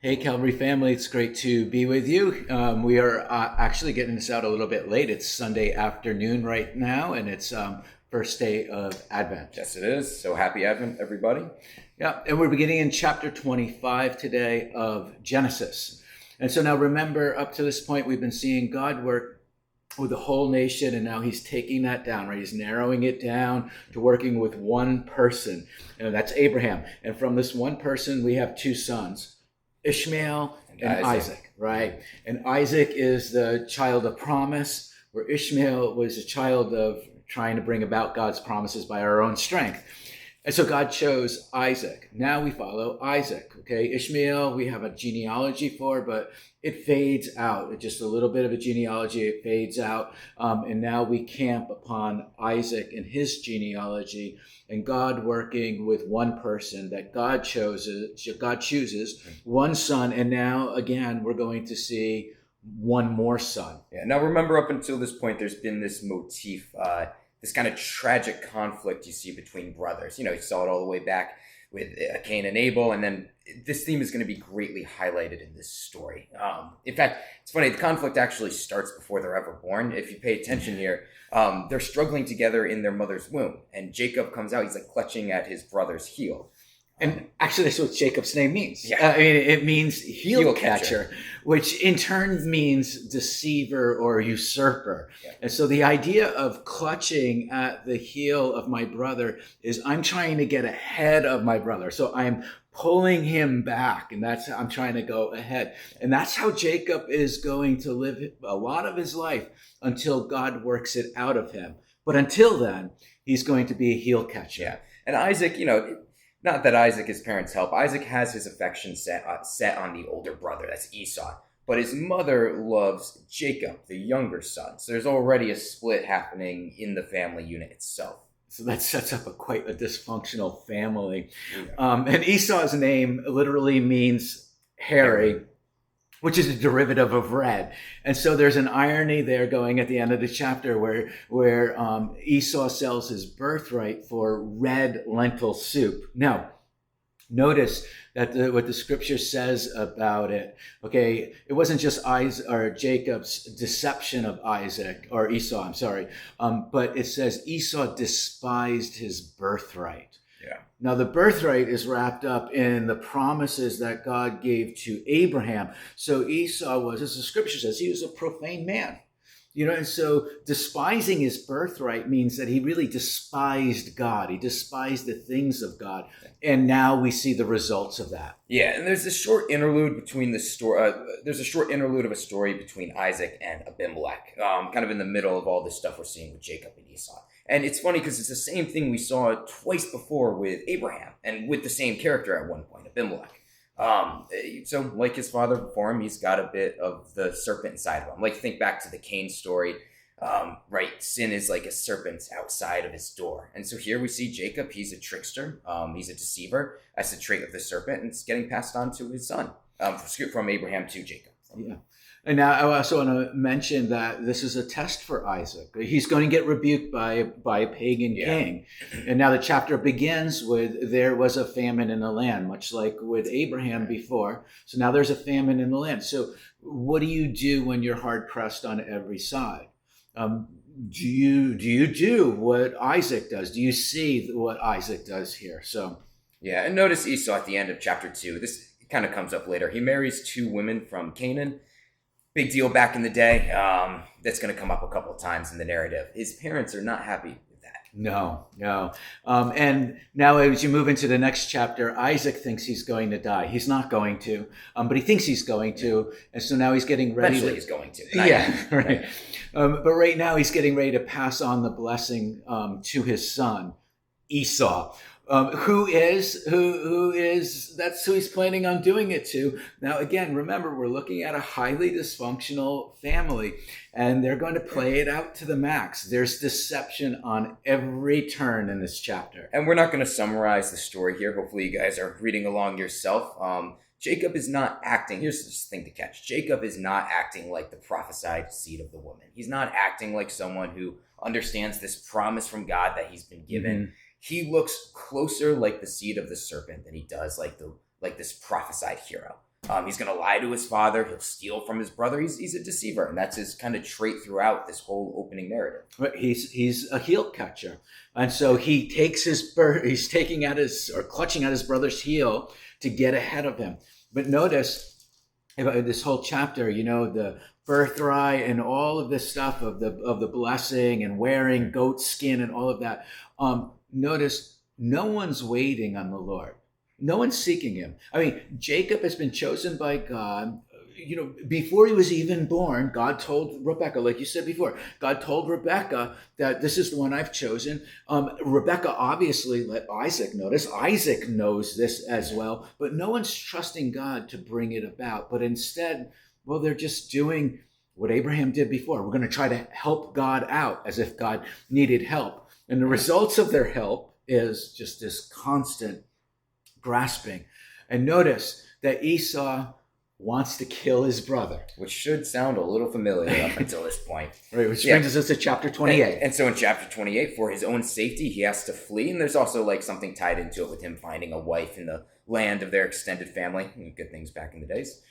Hey, Calvary family, it's great to be with you. We are actually getting this out a little bit late. It's Sunday afternoon right now, and it's first day of Advent. Yes, it is. So happy Advent, everybody. Yeah, and we're beginning in chapter 25 today of Genesis. And so now remember, up to this point, we've been seeing God work with the whole nation, and now he's taking that down, right? He's narrowing it down to working with one person, and that's Abraham. And from this one person, we have two sons, Ishmael and Isaac, right? And Isaac is the child of promise, where Ishmael was a child of trying to bring about God's promises by our own strength. And so God chose Isaac. Now we follow Isaac, okay? Ishmael, we have a genealogy for, but it fades out. Just a little bit of a genealogy, it fades out. And now we camp upon Isaac and his genealogy, and God working with one person that God chooses one son. And now, again, we're going to see one more son. Yeah. Now, remember, up until this point, there's been this motif, this kind of tragic conflict you see between brothers. You saw it all the way back with Cain and Abel, and then this theme is going to be greatly highlighted in this story. In fact, it's funny, the conflict actually starts before they're ever born. If you pay attention here, they're struggling together in their mother's womb, and Jacob comes out, he's like clutching at his brother's heel. And actually, that's what Jacob's name means. Yeah. It means heel catcher, which in turn means deceiver or usurper. Yeah. And so the idea of clutching at the heel of my brother is I'm trying to get ahead of my brother. So I'm pulling him back, and that's how I'm trying to go ahead. And that's how Jacob is going to live a lot of his life until God works it out of him. But until then, he's going to be a heel catcher. Yeah. And Isaac, not that Isaac, his parents help. Isaac has his affection set on the older brother, that's Esau. But his mother loves Jacob, the younger son. So there's already a split happening in the family unit itself. So that sets up quite a dysfunctional family. Yeah. And Esau's name literally means hairy, which is a derivative of red. And so there's an irony there going at the end of the chapter where Esau sells his birthright for red lentil soup. Now, notice that what the scripture says about it. Okay, it wasn't just Jacob's deception of Esau, I'm sorry. But it says Esau despised his birthright. Yeah. Now, the birthright is wrapped up in the promises that God gave to Abraham. So Esau was, as the scripture says, he was a profane man. And so despising his birthright means that he really despised God. He despised the things of God. And now we see the results of that. Yeah, and there's a short interlude between the story. There's a short interlude of a story between Isaac and Abimelech, kind of in the middle of all this stuff we're seeing with Jacob and Esau. And it's funny because it's the same thing we saw twice before with Abraham and with the same character at one point, Abimelech. So like his father before him, he's got a bit of the serpent inside of him. Like think back to the Cain story, right? Sin is like a serpent outside of his door. And so here we see Jacob, he's a trickster, he's a deceiver. That's the trait of the serpent, and it's getting passed on to his son, from Abraham to Jacob. Yeah. And now I also want to mention that this is a test for Isaac. He's going to get rebuked by a pagan king. And now the chapter begins with, there was a famine in the land, much like with Abraham before. So now there's a famine in the land. So what do you do when you're hard pressed on every side? Do you do what Isaac does? Do you see what Isaac does here? So yeah, and notice Esau at the end of chapter 2. This kind of comes up later. He marries 2 women from Canaan. Big deal back in the day. That's going to come up a couple of times in the narrative. His parents are not happy with that. No. And now as you move into the next chapter, Isaac thinks he's going to die. He's not going to, but he thinks he's going to. And so now he's getting ready. Eventually he's going to. Right. But right now he's getting ready to pass on the blessing to his son, Esau. That's who he's planning on doing it to. Now, again, remember, we're looking at a highly dysfunctional family, and they're going to play it out to the max. There's deception on every turn in this chapter. And we're not going to summarize the story here. Hopefully you guys are reading along yourself. Jacob is not acting. Here's the thing to catch. Jacob is not acting like the prophesied seed of the woman. He's not acting like someone who understands this promise from God that he's been given. Mm-hmm. He looks closer like the seed of the serpent than he does like this prophesied hero. He's going to lie to his father. He'll steal from his brother. He's a deceiver, and that's his kind of trait throughout this whole opening narrative. Right. He's a heel catcher, and so he takes he's taking at his or clutching at his brother's heel to get ahead of him. But notice this whole chapter, the birthright and all of this stuff of the blessing and wearing goat skin and all of that. Notice no one's waiting on the Lord. No one's seeking him. I mean, Jacob has been chosen by God. Before he was even born, God told Rebekah, like you said before, God told Rebekah that this is the one I've chosen. Rebekah obviously let Isaac notice. Isaac knows this as well, but no one's trusting God to bring it about. But instead, well, they're just doing what Abraham did before. We're going to try to help God out as if God needed help. And the results of their help is just this constant grasping. And notice that Esau wants to kill his brother. Which should sound a little familiar up until this point. Right, which brings us to chapter 28. And so in chapter 28, for his own safety, he has to flee. And there's also like something tied into it with him finding a wife in the land of their extended family. Good things back in the days.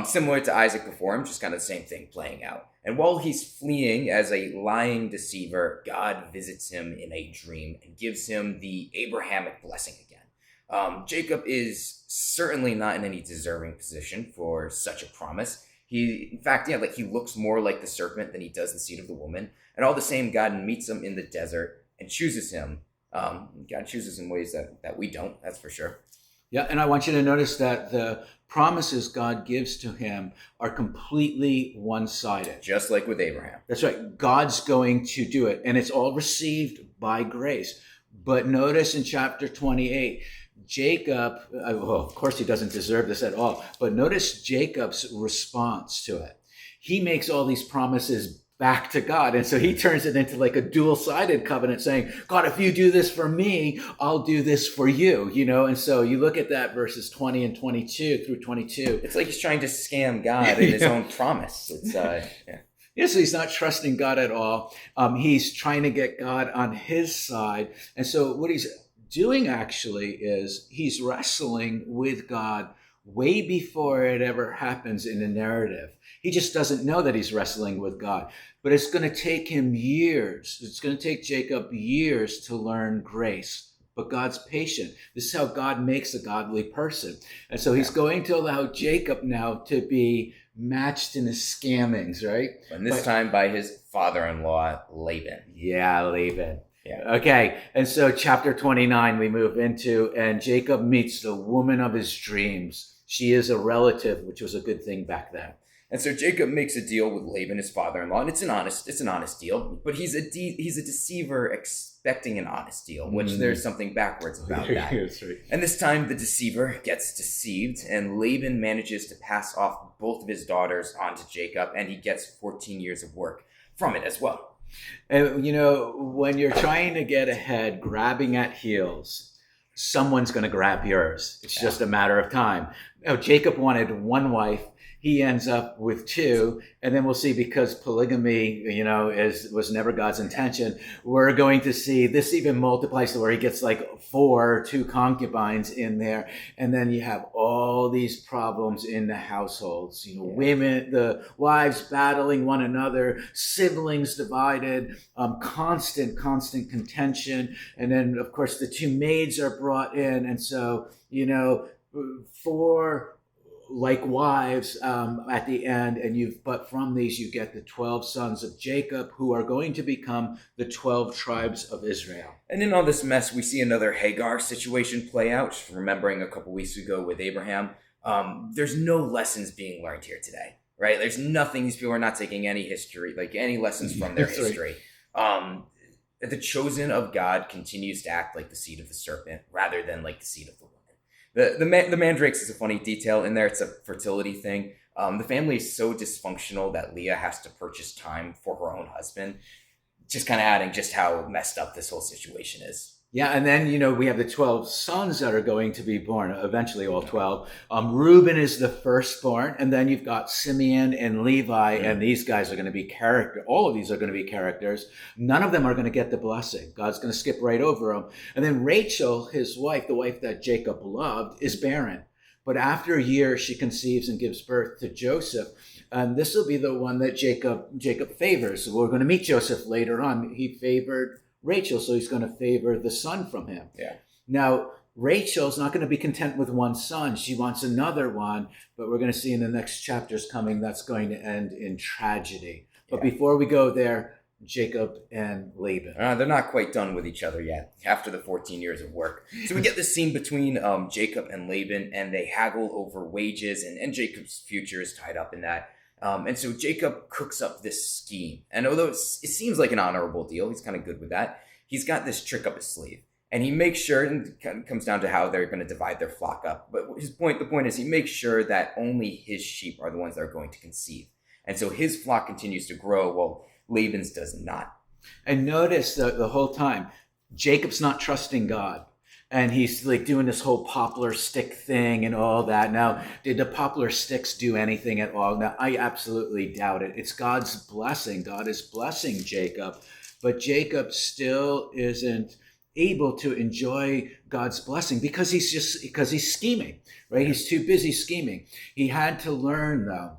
Similar to Isaac before him, just kind of the same thing playing out. And while he's fleeing as a lying deceiver, God visits him in a dream and gives him the Abrahamic blessing again. Jacob is certainly not in any deserving position for such a promise. In fact, he looks more like the serpent than he does the seed of the woman. And all the same, God meets him in the desert and chooses him. God chooses in ways that we don't, that's for sure. Yeah, and I want you to notice that the promises God gives to him are completely one-sided. Just like with Abraham. That's right. God's going to do it, and it's all received by grace. But notice in chapter 28, Jacob, of course he doesn't deserve this at all, but notice Jacob's response to it. He makes all these promises back to God, and so he turns it into like a dual-sided covenant saying, God, if you do this for me, I'll do this for you, and so you look at that verses 20 and 22 through 22. It's like he's trying to scam God in his own promise. It's, Yeah, so he's not trusting God at all. He's trying to get God on his side, and so what he's doing actually is he's wrestling with God way before it ever happens in the narrative. He just doesn't know that he's wrestling with God. But it's going to take him years. It's going to take Jacob years to learn grace. But God's patient. This is how God makes a godly person. And so he's going to allow Jacob now to be matched in his scammings, right? And this time by his father-in-law, Laban. Yeah, Laban. Yeah. Okay, and so chapter 29 we move into, and Jacob meets the woman of his dreams. She is a relative, which was a good thing back then. And so Jacob makes a deal with Laban, his father-in-law, and it's an honest deal. But he's a deceiver expecting an honest deal, which there's something backwards about that. That's right. And this time the deceiver gets deceived, and Laban manages to pass off both of his daughters onto Jacob, and he gets 14 years of work from it as well. And when you're trying to get ahead, grabbing at heels, someone's going to grab yours. It's just a matter of time. Jacob wanted one wife. He ends up with two, and then we'll see, because polygamy, was never God's intention. We're going to see this even multiplies to where he gets like two concubines in there, and then you have all these problems in the households. Women, the wives battling one another, siblings divided, constant contention, and then of course the two maids are brought in, and so four like wives at the end, but from these you get the 12 sons of Jacob, who are going to become the 12 tribes of Israel. And in all this mess, we see another Hagar situation play out. Just remembering a couple weeks ago with Abraham, there's no lessons being learned here today, right? There's nothing. These people are not taking any history, like any lessons from their history. The chosen of God continues to act like the seed of the serpent rather than like the seed of the woman. The mandrakes is a funny detail in there. It's a fertility thing. The family is so dysfunctional that Leah has to purchase time for her own husband. Just kind of adding just how messed up this whole situation is. Yeah, and then, we have the 12 sons that are going to be born, eventually all 12. Reuben is the firstborn, and then you've got Simeon and Levi, and these guys are going to be all of these are going to be characters. None of them are going to get the blessing. God's going to skip right over them. And then Rachel, his wife, the wife that Jacob loved, is barren. But after a year, she conceives and gives birth to Joseph. And this will be the one that Jacob favors. So we're going to meet Joseph later on. He favored Rachel, so he's going to favor the son from him. Yeah. Now, Rachel's not going to be content with one son. She wants another one, but we're going to see in the next chapters coming that's going to end in tragedy. But before we go there, Jacob and Laban. They're not quite done with each other yet after the 14 years of work. So we get this scene between Jacob and Laban, and they haggle over wages, and Jacob's future is tied up in that. And so Jacob cooks up this scheme. And although it seems like an honorable deal, he's kind of good with that, he's got this trick up his sleeve. And he makes sure, and it kind of comes down to how they're going to divide their flock up. But the point is he makes sure that only his sheep are the ones that are going to conceive. And so his flock continues to grow while Laban's does not. And notice the whole time, Jacob's not trusting God. And he's like doing this whole poplar stick thing and all that. Now, did the poplar sticks do anything at all? Now, I absolutely doubt it. It's God's blessing. God is blessing Jacob. But Jacob still isn't able to enjoy God's blessing because he's scheming, right? He's too busy scheming. He had to learn, though,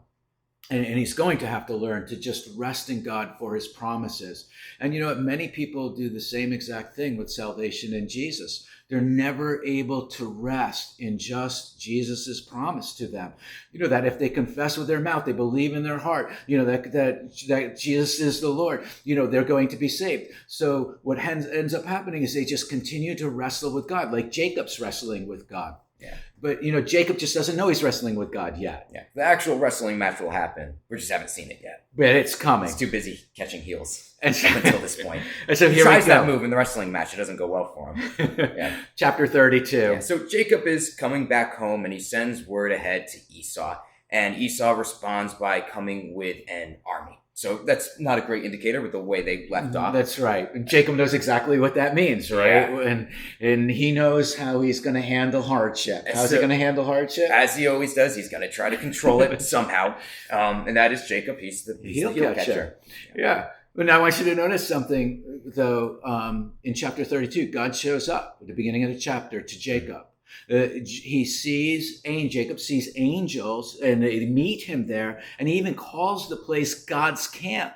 and he's going to have to learn to just rest in God for his promises. And you know what? Many people do the same exact thing with salvation in Jesus. They're never able to rest in just Jesus's promise to them. You know, that if they confess with their mouth, they believe in their heart, you know, that Jesus is the Lord, you know, they're going to be saved. So what ends up happening is they just continue to wrestle with God, like Jacob's wrestling with God. Yeah. But, you know, Jacob just doesn't know he's wrestling with God yet. Yeah. The actual wrestling match will happen. We just haven't seen it yet. But it's coming. He's too busy catching heels up until this point. And so he tries that move in the wrestling match. It doesn't go well for him. Yeah. Chapter 32. Yeah. So Jacob is coming back home, and he sends word ahead to Esau. And Esau responds by coming with an army. So that's not a great indicator with the way they left off. That's right. And Jacob knows exactly what that means, right? Yeah. And he knows how he's going to handle hardship. How's he going to handle hardship? As he always does, he's going to try to control it somehow. And that is Jacob. He's the heel catcher. Yeah. But now I want you to notice something, though. In chapter 32, God shows up at the beginning of the chapter to Jacob. Jacob sees angels, and they meet him there, and he even calls the place God's camp.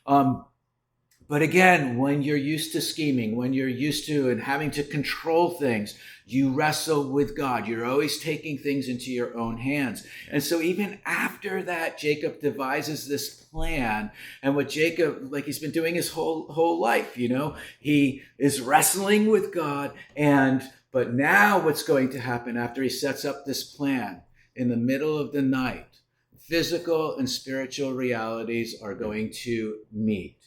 But again, when you're used to scheming, when you're used to and having to control things, you wrestle with God. You're always taking things into your own hands. And so even after that, Jacob devises this plan. And what Jacob, like he's been doing his whole life, you know, he is wrestling with God. But now what's going to happen after he sets up this plan in the middle of the night, physical and spiritual realities are going to meet.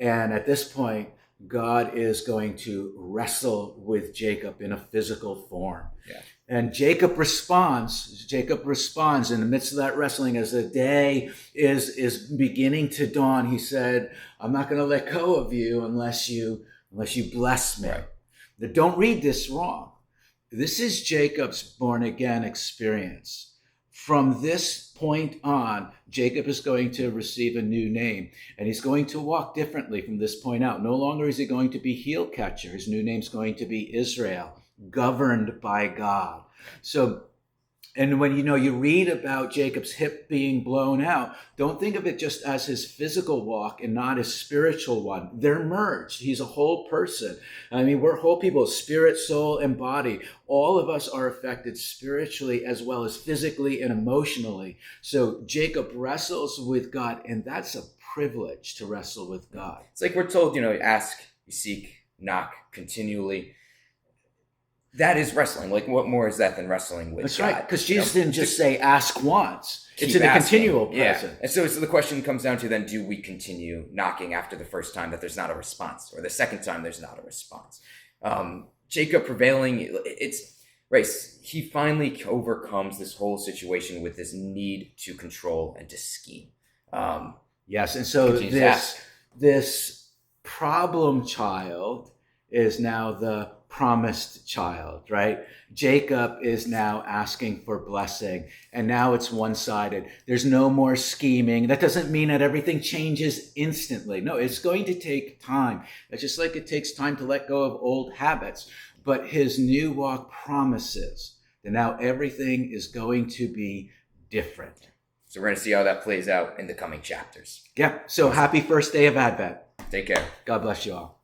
And at this point, God is going to wrestle with Jacob in a physical form. Yeah. And Jacob responds in the midst of that wrestling as the day is beginning to dawn. He said, I'm not going to let go of you unless you bless me. Right. Now, don't read this wrong. This is Jacob's born again experience. From this point on, Jacob is going to receive a new name, and he's going to walk differently from this point out. No longer is he going to be heel catcher. His new name's going to be Israel, governed by God. So, and when you read about Jacob's hip being blown out, don't think of it just as his physical walk and not his spiritual one. They're merged. He's a whole person. I mean, we're whole people, spirit, soul, and body. All of us are affected spiritually as well as physically and emotionally. So Jacob wrestles with God, and that's a privilege to wrestle with God. It's like we're told, ask, you seek, knock continually. That is wrestling. Like, what more is that than wrestling with That's God? right, because Jesus didn't just say ask once. It's in a continual present. Yeah. And so the question comes down to then, do we continue knocking after the first time that there's not a response, or the second time there's not a response? Jacob prevailing, it's right. He finally overcomes this whole situation with this need to control and to scheme. Yes, and so this problem child is now the promised child, right? Jacob is now asking for blessing, and now it's one-sided. There's no more scheming. That doesn't mean that everything changes instantly. No, it's going to take time. It's just like it takes time to let go of old habits. But his new walk promises then now everything is going to be different. So we're going to see how that plays out in the coming chapters. Yeah. So happy first day of Advent. Take care. God bless you all.